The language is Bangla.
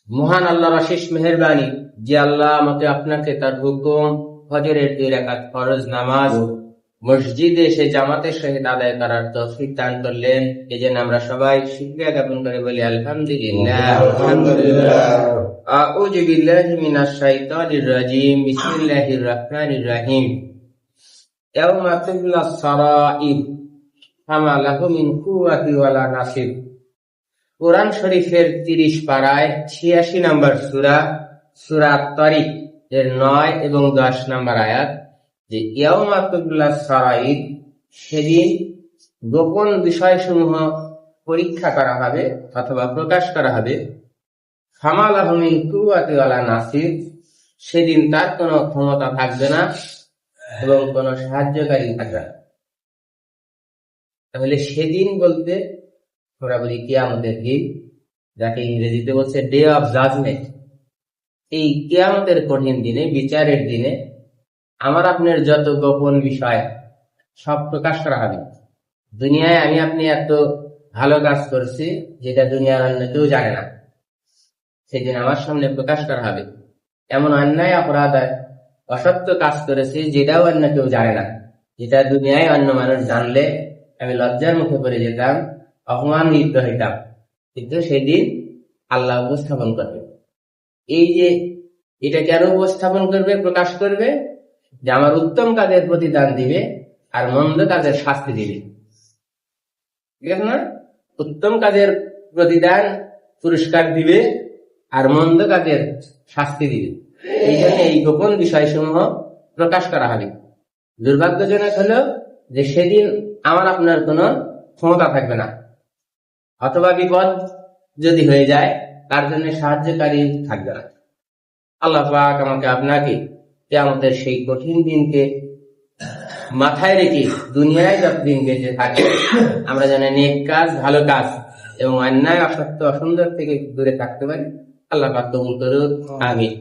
মহান আল্লাহর অশেষ মেহেরবানি যে আল্লাহ আমাকে আপনাকে তার হুকুম ফজরের 2 রাকাত ফরজ নামাজ মসজিদে এসে জামাতের সহিত আদায় করার তৌফিক দান করলেন। এজন্য আমরা সবাই শুকরিয়া জ্ঞাপন করে বলি আলহামদুলিল্লাহ। আউযু বিল্লাহি মিনাশ শাইতানির রাজিম। বিসমিল্লাহির রহমানির রহিম। ইয়াউমা তুবলাস সারাইর ফামা লাহু মিন কুওয়াতি ওয়ালা নাসির। কোরআন শরীফের 30 পারায় 86 নম্বর সূরা তারিক এর 9 এবং 10 নম্বর আয়াত, যে ইয়াউমা তুবলাস সারাইর, সেদিন গোপন বিষয়সমূহ পরীক্ষা করা হবে অথবা প্রকাশ করা হবে। ফামা লাহু মিন কুওয়াতি ওয়ালা নাসির, সেদিন তার কোনো ক্ষমতা থাকবে না এবং কোনো সাহায্যকারী থাকবে না। তাহলে সেদিন বলতে আমরা বলি কিয়ামতের দিন, যাকে ইংরেজিতে বলছে ডে অফ জাজমেন্ট। এই কিয়ামতের কঠিন দিনে, বিচারের দিনে আমার আপনার যত গোপন বিষয় সব প্রকাশ করা হবে। দুনিয়ায় আমি আপনি এত ভালো কাজ করছি যেটা দুনিয়ার অন্য কেউ জানে না, সেদিন আমার সামনে প্রকাশ করা হবে। এমন অন্যায় অপরাধ অসত্য কাজ করেছি যেটাও অন্য কেউ জানে না, যেটা দুনিয়ায় অন্য মানুষ জানলে আমি লজ্জার মুখে পড়ে যেতাম, অপমানিত হইতাম। কিন্তু সেদিন আল্লাহ উপস্থাপন করবে। এই যে এটা কেন উপস্থাপন করবে, প্রকাশ করবে, যে আমার উত্তম কাজের প্রতিদান দিবে আর মন্দ কাজের শাস্তি দিবে। ঠিক আছে না? উত্তম কাজের প্রতিদান পুরস্কার দিবে আর মন্দ কাজের শাস্তি দিবে। এই জন্য এই গোপন বিষয়সমূহ প্রকাশ করা হবে। দুর্ভাগ্যজনক হলো যে সেদিন আমার আপনার কোনো ক্ষমতা থাকবে না, অথবা বিপদ যদি হয়ে যায় তার জন্য সাহায্যকারী থাকবে না। আল্লাহ পাক আমাকে আপনাকে কিয়ামতের সেই কঠিন দিনকে মাথায় রেখে দুনিয়ায় যতদিন বেঁচে থাকে আমরা যেন নেক কাজ, ভালো কাজ এবং অন্যায়, অসত্য, অসুন্দর থেকে দূরে থাকতে পারি। আল্লাহ পাক কবুল করুন। আমিন।